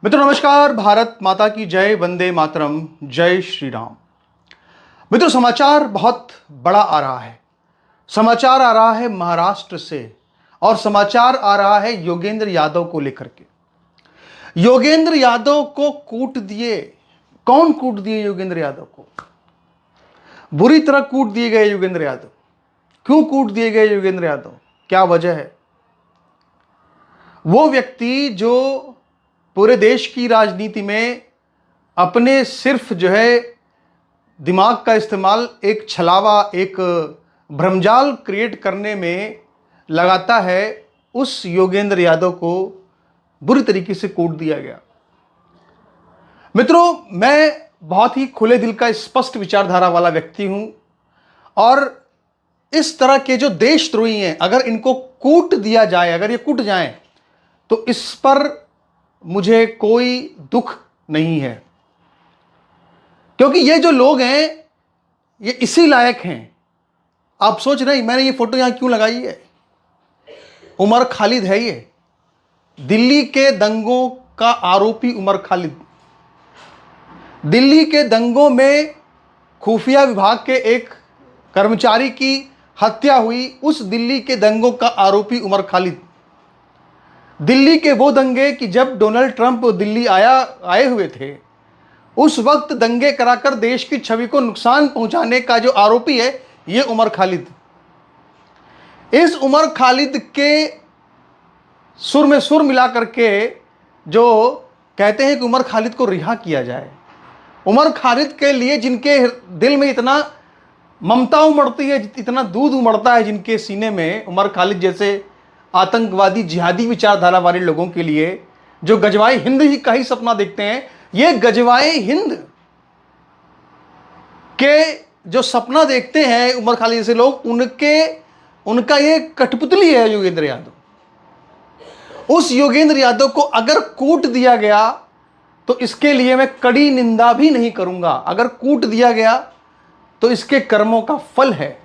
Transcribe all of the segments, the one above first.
मित्रों नमस्कार। भारत माता की जय, वंदे मातरम, जय श्री राम। मित्रों समाचार बहुत बड़ा आ रहा है। समाचार आ रहा है महाराष्ट्र से और समाचार आ रहा है योगेंद्र यादव को लेकर के। योगेंद्र यादव को कूट दिए। कौन कूट दिए योगेंद्र यादव को? बुरी तरह कूट दिए गए योगेंद्र यादव। क्यों कूट दिए गए योगेंद्र यादव? क्या वजह है? वो व्यक्ति जो पूरे देश की राजनीति में अपने सिर्फ दिमाग का इस्तेमाल एक छलावा, एक भ्रमजाल क्रिएट करने में लगाता है, उस योगेंद्र यादव को बुरी तरीके से कूट दिया गया। मित्रों, मैं बहुत ही खुले दिल का स्पष्ट विचारधारा वाला व्यक्ति हूं और इस तरह के जो देशद्रोही हैं, अगर इनको कूट दिया जाए, अगर ये कूट जाएं, तो इस पर मुझे कोई दुख नहीं है, क्योंकि ये जो लोग हैं ये इसी लायक हैं। आप सोच रहे हैं मैंने ये फोटो यहां क्यों लगाई है? उमर खालिद है ये, दिल्ली के दंगों का आरोपी उमर खालिद। दिल्ली के दंगों में खुफिया विभाग के एक कर्मचारी की हत्या हुई, उस दिल्ली के दंगों का आरोपी उमर खालिद। दिल्ली के वो दंगे कि जब डोनाल्ड ट्रंप दिल्ली आए हुए थे, उस वक्त दंगे कराकर देश की छवि को नुकसान पहुंचाने का जो आरोपी है, ये उमर खालिद। इस उमर खालिद के सुर में सुर मिला करके जो कहते हैं कि उमर खालिद को रिहा किया जाए। उमर खालिद के लिए जिनके दिल में इतना ममता उमड़ती है, इतना दूध उमड़ता है जिनके सीने में, उमर खालिद जैसे आतंकवादी जिहादी विचारधारा वाले लोगों के लिए जो गजवाए हिंद ही का ही सपना देखते हैं, ये गजवाए हिंद के जो सपना देखते हैं उमर खालिद जैसे लोग, उनका ये कठपुतली है योगेंद्र यादव। उस योगेंद्र यादव को अगर कूट दिया गया तो इसके लिए मैं कड़ी निंदा भी नहीं करूंगा। अगर कूट दिया गया तो इसके कर्मों का फल है।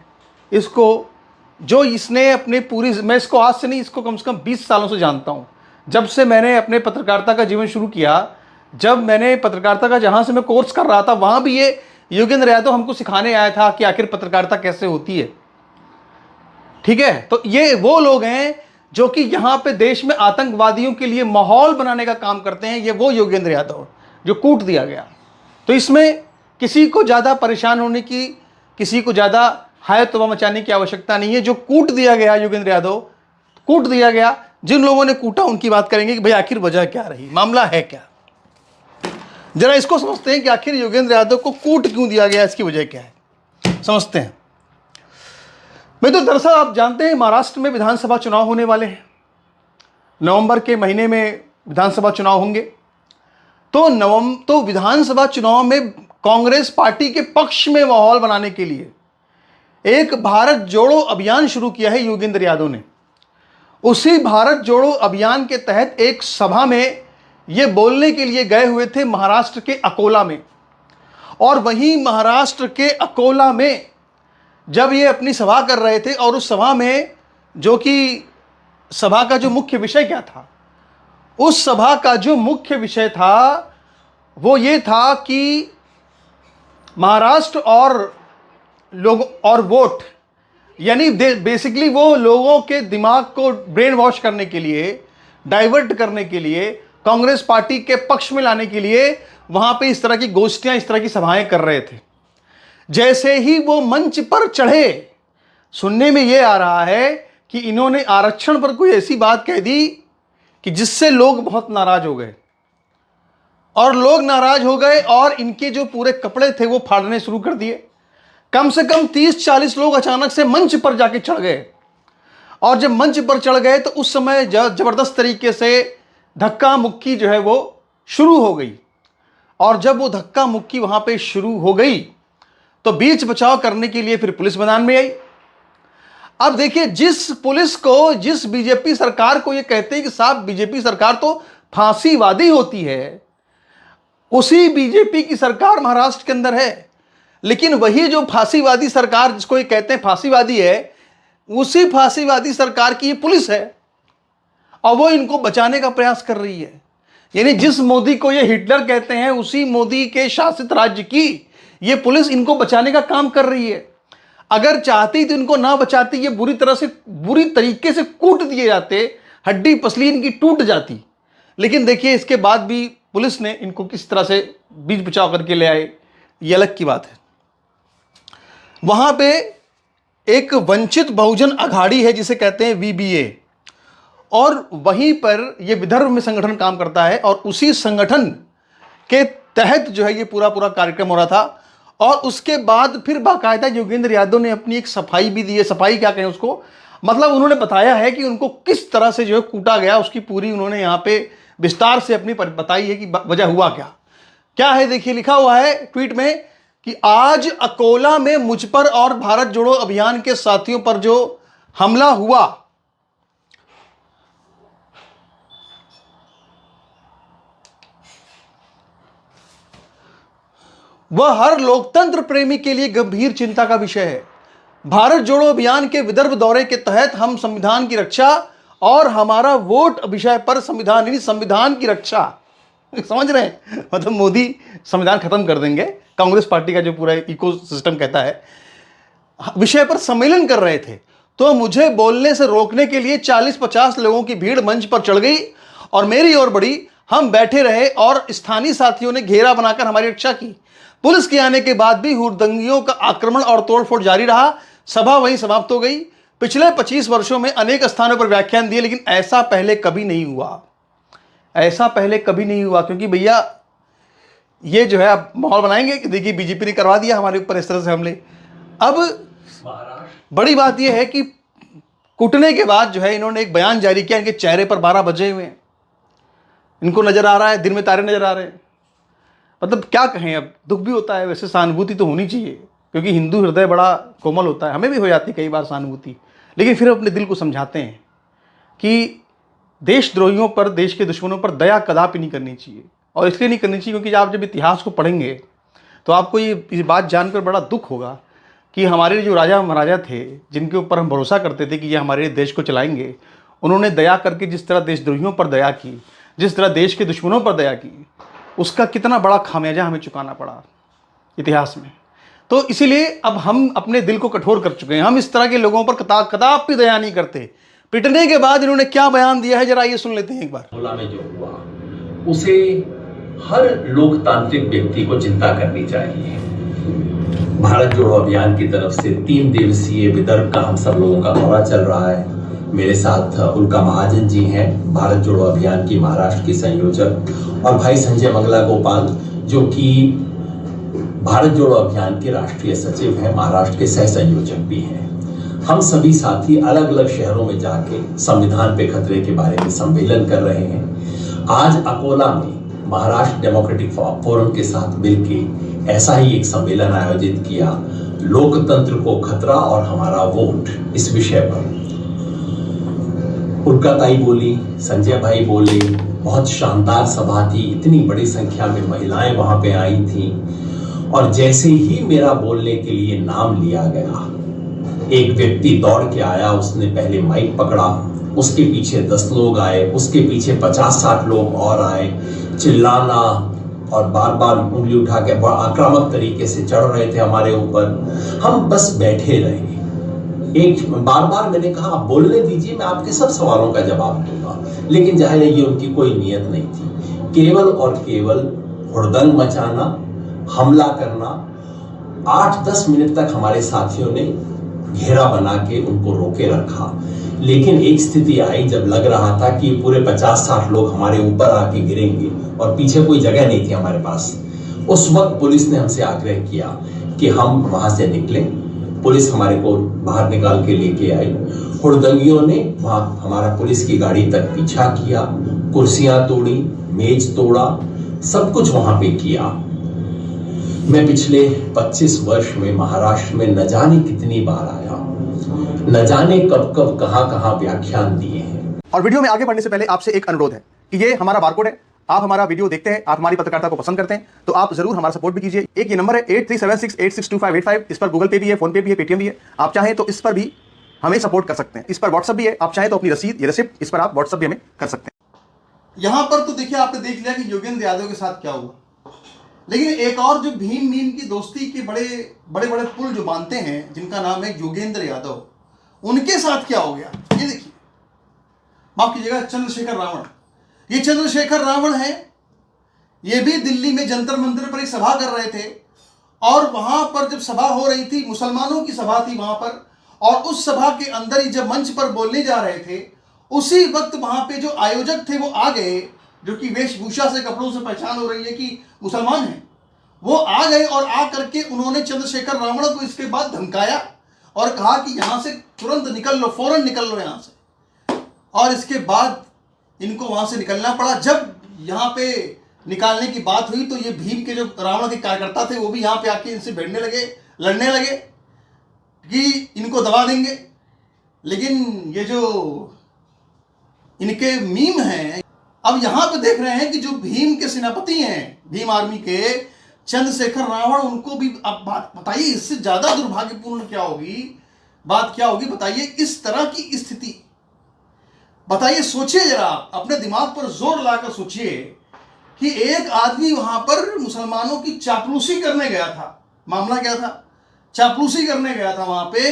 इसको जो इसने अपने मैं इसको आज से नहीं, इसको कम से कम 20 सालों से जानता हूं। जब से मैंने अपने पत्रकारिता का जीवन शुरू किया, जब मैंने पत्रकारिता का जहां से मैं कोर्स कर रहा था, वहां भी ये योगेंद्र यादव हमको सिखाने आया था कि आखिर पत्रकारिता कैसे होती है। ठीक है, तो ये वो लोग हैं जो कि यहां पे देश में आतंकवादियों के लिए माहौल बनाने का काम करते हैं। ये वो योगेंद्र यादव जो कूट दिया गया। तो इसमें किसी को ज्यादा परेशान होने की, किसी को ज्यादा हाय तौबा मचाने की आवश्यकता नहीं है। जो कूट दिया गया योगेंद्र यादव, कूट दिया गया, जिन लोगों ने कूटा उनकी बात करेंगे कि भाई आखिर वजह क्या रही, मामला है क्या। जरा इसको समझते हैं कि आखिर योगेंद्र यादव को कूट क्यों दिया गया, इसकी वजह क्या है, समझते हैं। मैं तो दरअसल आप जानते हैं महाराष्ट्र में विधानसभा चुनाव होने वाले हैं। नवंबर के महीने में विधानसभा चुनाव होंगे। तो विधानसभा चुनाव में कांग्रेस पार्टी के पक्ष में माहौल बनाने के लिए एक भारत जोड़ो अभियान शुरू किया है योगेंद्र यादव ने। उसी भारत जोड़ो अभियान के तहत एक सभा में ये बोलने के लिए गए हुए थे महाराष्ट्र के अकोला में। और वहीं महाराष्ट्र के अकोला में जब ये अपनी सभा कर रहे थे, और उस सभा में जो कि सभा का जो मुख्य विषय क्या था, उस सभा का जो मुख्य विषय था वो ये था कि महाराष्ट्र और वोट, यानी बेसिकली वो लोगों के दिमाग को ब्रेन वॉश करने के लिए, डाइवर्ट करने के लिए, कांग्रेस पार्टी के पक्ष में लाने के लिए वहां पे इस तरह की गोष्ठियां, इस तरह की सभाएं कर रहे थे। जैसे ही वो मंच पर चढ़े, सुनने में ये आ रहा है कि इन्होंने आरक्षण पर कोई ऐसी बात कह दी कि जिससे लोग बहुत नाराज हो गए। और लोग नाराज हो गए और इनके जो पूरे कपड़े थे वो फाड़ने शुरू कर दिए। कम से कम 30-40 लोग अचानक से मंच पर जाके चढ़ गए। और जब मंच पर चढ़ गए तो उस समय जबरदस्त तरीके से धक्का मुक्की जो है वो शुरू हो गई। और जब वो धक्का मुक्की वहां पे शुरू हो गई तो बीच बचाव करने के लिए फिर पुलिस मैदान में आई। अब देखिए, जिस बीजेपी सरकार को ये कहते हैं कि साहब बीजेपी सरकार तो फांसीवादी होती है, उसी बीजेपी की सरकार महाराष्ट्र के अंदर है। लेकिन वही जो फांसीवादी सरकार जिसको ये कहते हैं फांसीवादी है, उसी फांसीवादी सरकार की ये पुलिस है और वो इनको बचाने का प्रयास कर रही है। यानी जिस मोदी को ये हिटलर कहते हैं, उसी मोदी के शासित राज्य की ये पुलिस इनको बचाने का काम कर रही है। अगर चाहती तो इनको ना बचाती, ये बुरी तरीके से कूट दिए जाते, हड्डी पसली इनकी टूट जाती। लेकिन देखिए इसके बाद भी पुलिस ने इनको किस तरह से बीच बचाव करके ले आए, ये अलग की बात है। वहां पे एक वंचित बहुजन अघाड़ी है जिसे कहते हैं वीबीए, और वहीं पर ये विदर्भ में संगठन काम करता है, और उसी संगठन के तहत जो है ये पूरा कार्यक्रम हो रहा था। और उसके बाद फिर बाकायदा योगेंद्र यादव ने अपनी एक सफाई भी दी है। सफाई क्या कहें उसको, मतलब उन्होंने बताया है कि उनको किस तरह से जो है कूटा गया, उसकी पूरी उन्होंने यहाँ पे विस्तार से अपनी बताई है कि वजह हुआ क्या क्या है। देखिए लिखा हुआ है ट्वीट में कि आज अकोला में मुझ पर और भारत जोड़ो अभियान के साथियों पर जो हमला हुआ, वह हर लोकतंत्र प्रेमी के लिए गंभीर चिंता का विषय है। भारत जोड़ो अभियान के विदर्भ दौरे के तहत हम संविधान की रक्षा और हमारा वोट विषय पर संविधान की रक्षा, समझ रहे हैं, मतलब मोदी संविधान खत्म कर देंगे, कांग्रेस पार्टी का जो पूरा इको सिस्टम कहता है, विषय पर सम्मेलन कर रहे थे। तो मुझे बोलने से रोकने के लिए 40-50 लोगों की भीड़ मंच पर चढ़ गई और मेरी ओर बढ़ी। हम बैठे रहे और स्थानीय साथियों ने घेरा बनाकर हमारी रक्षा की। पुलिस के आने के बाद भी हुड़दंगियों का आक्रमण और तोड़फोड़ जारी रहा। सभा वहीं समाप्त हो गई। पिछले 25 वर्षों में अनेक स्थानों पर व्याख्यान दिए, लेकिन ऐसा पहले कभी नहीं हुआ, ऐसा पहले कभी नहीं हुआ। क्योंकि भैया ये जो है अब माहौल बनाएंगे कि देखिए बीजेपी ने करवा दिया हमारे ऊपर इस तरह से हमले। अब बड़ी बात यह है कि कूटने के बाद जो है इन्होंने एक बयान जारी किया। इनके चेहरे पर 12 बजे हुए हैं, इनको नजर आ रहा है, दिन में तारे नजर आ रहे हैं। मतलब क्या कहें, अब दुख भी होता है, वैसे सहानुभूति तो होनी चाहिए क्योंकि हिंदू हृदय बड़ा कोमल होता है, हमें भी हो जाती है कई बार सहानुभूति, लेकिन फिर अपने दिल को समझाते हैं कि देशद्रोहियों पर, देश के दुश्मनों पर दया कदापि नहीं करनी चाहिए। और इसलिए नहीं करनी चाहिए क्योंकि आप जब इतिहास को पढ़ेंगे तो आपको ये बात जानकर बड़ा दुख होगा कि हमारे जो राजा महाराजा थे, जिनके ऊपर हम भरोसा करते थे कि ये हमारे देश को चलाएंगे, उन्होंने दया करके जिस तरह देशद्रोहियों पर दया की, जिस तरह देश के दुश्मनों पर दया की, उसका कितना बड़ा खामियाजा हमें चुकाना पड़ा इतिहास में। तो इसीलिए अब हम अपने दिल को कठोर कर चुके हैं। हम इस तरह के लोगों पर कदापि दया नहीं करते। पिटने के बाद इन्होंने क्या बयान दिया है जरा ये सुन लेते हैं एक बार। अकोला में जो हुआ उसे हर लोकतांत्रिक व्यक्ति को चिंता करनी चाहिए। भारत जोड़ो अभियान की तरफ से 3 दिवसीय विदर्भ का हम सब लोगों का दौरा चल रहा है। मेरे साथ उल्का महाजन जी हैं, भारत जोड़ो अभियान की महाराष्ट्र की संयोजक, और भाई संजय मंगला गोपाल जो कि भारत जोड़ो अभियान के राष्ट्रीय सचिव हैं, महाराष्ट्र के सह संयोजक भी हैं। हम सभी साथी अलग अलग शहरों में जाके संविधान पे खतरे के बारे में सम्मेलन कर रहे हैं। आज अकोला में महाराष्ट्र डेमोक्रेटिक फोरम के साथ मिलकर ऐसा ही एक सम्मेलन आयोजित किया, लोकतंत्र को खतरा और हमारा वोट, इस विषय पर उल्का ताई बोली, संजय भाई बोले। बहुत शानदार सभा थी, इतनी बड़ी संख्या में महिलाएं वहां पे आई थी। और जैसे ही मेरा बोलने के लिए नाम लिया गया, एक व्यक्ति दौड़ के आया, उसने पहले माइक पकड़ा, उसके पीछे 10 लोग आए, उसके पीछे 50-60 लोग और आए, चिल्लाना और बार बार उंगली उठा के आक्रामक तरीके से चढ़ रहे थे हमारे ऊपर। हम बस बैठे रहे। एक बार मैंने कहा आप बोलने दीजिए, मैं आपके सब सवालों का जवाब दूंगा, लेकिन जाहिर है ये उनकी कोई नीयत नहीं थी। केवल और केवल हुड़दंग मचाना, हमला करना। 8-10 मिनट तक हमारे साथियों ने घेरा बना के उनको रोके रखा, लेकिन एक स्थिति आई जब लग रहा था कि पूरे 50-60 लोग हमारे ऊपर आके गिरेंगे और पीछे कोई जगह नहीं थी हमारे पास। उस वक्त पुलिस ने हमसे आग्रह किया कि हम वहां से निकलें। पुलिस हमारे को बाहर निकाल के लेके आई। हुड़दंगियों ने वहां हमारा पुलिस की गाड़ी तक पीछा किया, कुर्सियां तोड़ी, मेज तोड़ा, सब कुछ वहां पे किया। मैं पिछले 25 वर्ष में महाराष्ट्र में न जाने कितनी बार आया, न जाने कब कब कहां व्याख्यान दिए हैं। और वीडियो में आगे बढ़ने से पहले आपसे एक अनुरोध है कि ये हमारा बारकोड है, आप हमारा वीडियो देखते हैं, आप हमारी पत्रकारिता को पसंद करते हैं, तो आप जरूर हमारा सपोर्ट भी कीजिए। एक ये नंबर है 8376862585, इस पर गूगल पे भी है, फोन पे भी है, पेटीएम भी है। आप चाहें तो इस पर भी हमें सपोर्ट कर सकते हैं। इस पर व्हाट्सएप भी है, आप चाहें तो अपनी रसीद, ये रिसिप्ट, इस पर आप व्हाट्सएप भी हमें कर सकते हैं। यहां पर तो देखिए आपने देख लिया कि योगेंद्र यादव के साथ क्या हुआ, लेकिन एक और जो भीम मीम की दोस्ती के बड़े बड़े बड़े पुल जो बांधते हैं जिनका नाम है योगेंद्र यादव, उनके साथ क्या हो गया ये देखिए। माफ कीजिएगा, चंद्रशेखर रावण। ये चंद्रशेखर रावण है, ये भी दिल्ली में जंतर मंतर पर एक सभा कर रहे थे और वहां पर जब सभा हो रही थी, मुसलमानों की सभा थी वहां पर, और उस सभा के अंदर ही जब मंच पर बोलने जा रहे थे उसी वक्त वहां पे जो आयोजक थे वो आ गए, जो कि वेशभूषा से कपड़ों से पहचान हो रही है कि मुसलमान हैं, वो आ गए और आ करके उन्होंने चंद्रशेखर रावण को इसके बाद धमकाया और कहा कि यहां से तुरंत निकल लो, फौरन निकल लो यहां से। और इसके बाद इनको वहां से निकलना पड़ा। जब यहाँ पे निकालने की बात हुई तो ये भीम के जो रावण के कार्यकर्ता थे वो भी यहाँ पे आके इनसे भिड़ने लगे, लड़ने लगे कि इनको दबा देंगे। लेकिन ये जो इनके मीम हैं, अब यहाँ पे देख रहे हैं कि जो भीम के सेनापति हैं, भीम आर्मी के चंद्रशेखर रावण, उनको भी अब बात बताइए, इससे ज्यादा दुर्भाग्यपूर्ण क्या होगी, बात क्या होगी बताइए। इस तरह की स्थिति बताइए, सोचिए जरा, अपने दिमाग पर जोर लाकर सोचिए कि एक आदमी वहां पर मुसलमानों की चापलूसी करने गया था। मामला क्या था? चापलूसी करने गया था वहां पे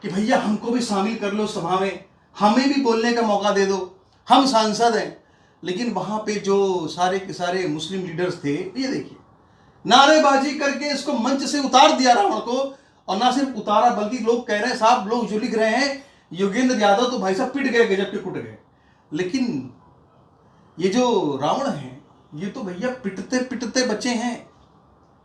कि भैया हमको भी शामिल कर लो सभा में, हमें भी बोलने का मौका दे दो, हम सांसद हैं। लेकिन वहां पे जो सारे के सारे मुस्लिम लीडर्स थे, ये देखिए, नारेबाजी करके इसको मंच से उतार दिया रावण को। और ना सिर्फ उतारा बल्कि लोग कह रहे हैं, साहब लोग जो लिख रहे हैं, योगेंद्र यादव तो भाई साहब पिट गए, गजब के कुट गए। लेकिन ये जो रावण है, ये तो भैया पिटते पिटते बचे हैं,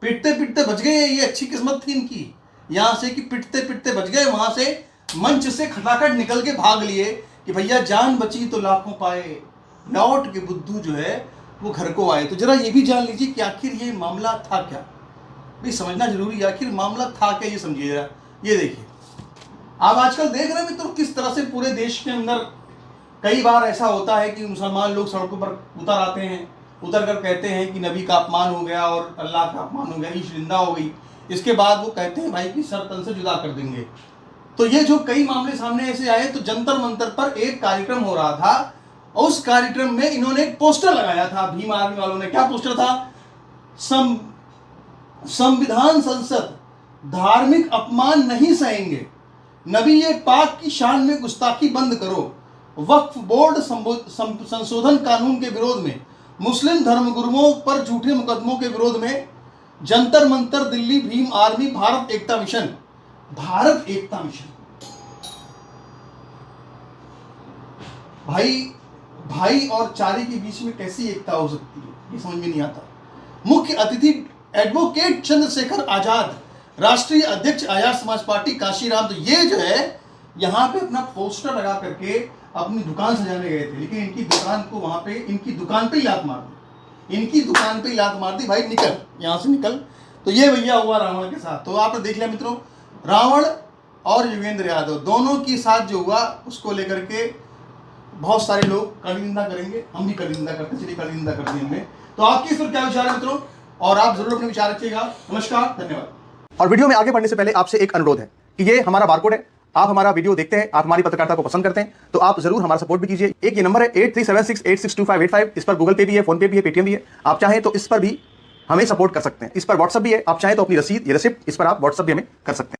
पिटते पिटते बच गए। ये अच्छी किस्मत थी इनकी यहां से कि पिटते पिटते बच गए, वहां से मंच से खटाखट निकल के भाग लिए कि भैया जान बची तो लाखों पाए, लौट के बुद्धू जो है वो घर को आए। तो जरा ये भी जान लीजिए कि आखिर ये मामला था क्या, भाई समझना जरूरी है, आखिर मामला था क्या, ये समझिए जरा। ये देखिए, आप आजकल देख रहे हैं मित्रों किस तरह से पूरे देश के अंदर कई बार ऐसा होता है कि मुसलमान लोग सड़कों पर उतर आते हैं, उतर कर कहते हैं कि नबी का अपमान हो गया और अल्लाह का अपमान हो गया, ईश निंदा हो गई। इसके बाद वो कहते हैं भाई कि सर तन से जुदा कर देंगे। तो ये जो कई मामले सामने ऐसे आए, तो जंतर मंतर पर एक कार्यक्रम हो रहा था, उस कार्यक्रम में इन्होंने एक पोस्टर लगाया था, भीम आर्मी वालों ने। क्या पोस्टर था? संविधान संसद धार्मिक अपमान नहीं सहेंगे, नबी ये पाक की शान में गुस्ताखी बंद करो, वक्फ बोर्ड संशोधन कानून के विरोध में, मुस्लिम धर्मगुरुओं पर झूठे मुकदमों के विरोध में, जंतर मंतर दिल्ली, भीम आर्मी, भारत एकता मिशन। भारत एकता मिशन, भाई और चारी के बीच में कैसी एकता हो सकती है, ये समझ में नहीं आता। मुख्य अतिथि एडवोकेट चंद्रशेखर आजाद, राष्ट्रीय अध्यक्ष आजाद समाज पार्टी काशीराम। तो ये जो है यहाँ पे अपना पोस्टर लगा करके अपनी दुकान सजाने गए थे, लेकिन इनकी दुकान को वहां पे, इनकी दुकान पे ही लात मार दी, इनकी दुकान पे ही लात मार दी, भाई निकल यहाँ से निकल। तो ये भैया हुआ रावण के साथ। तो आपने देख लिया मित्रों, रावण और योगेंद्र यादव दोनों के साथ जो हुआ उसको लेकर के बहुत सारे लोग कलिंदा करेंगे, हम भी कलिंदा करते, चलिए कलिंदा करते हैं हमने। तो आपके इस पर क्या विचार है मित्रों, और आप जरूर अपने विचार रखिएगा। नमस्कार, धन्यवाद। और वीडियो में आगे बढ़ने से पहले आपसे एक अनुरोध है कि ये हमारा बारकोड है, आप हमारा वीडियो देखते हैं, आप हमारी पत्रकारिता को पसंद करते हैं, तो आप जरूर हमारा सपोर्ट भी कीजिए। एक ये नंबर है 8376862585, इस पर गूगल पे भी है, फोन पे भी है, पेटीएम भी है, आप चाहें तो इस पर भी हमें सपोर्ट कर सकते हैं। इस पर व्हाट्सएप भी है, आप चाहें तो अपनी रसीद, ये रिसिप्ट, इस पर आप व्हाट्सएप भी हमें कर सकते हैं।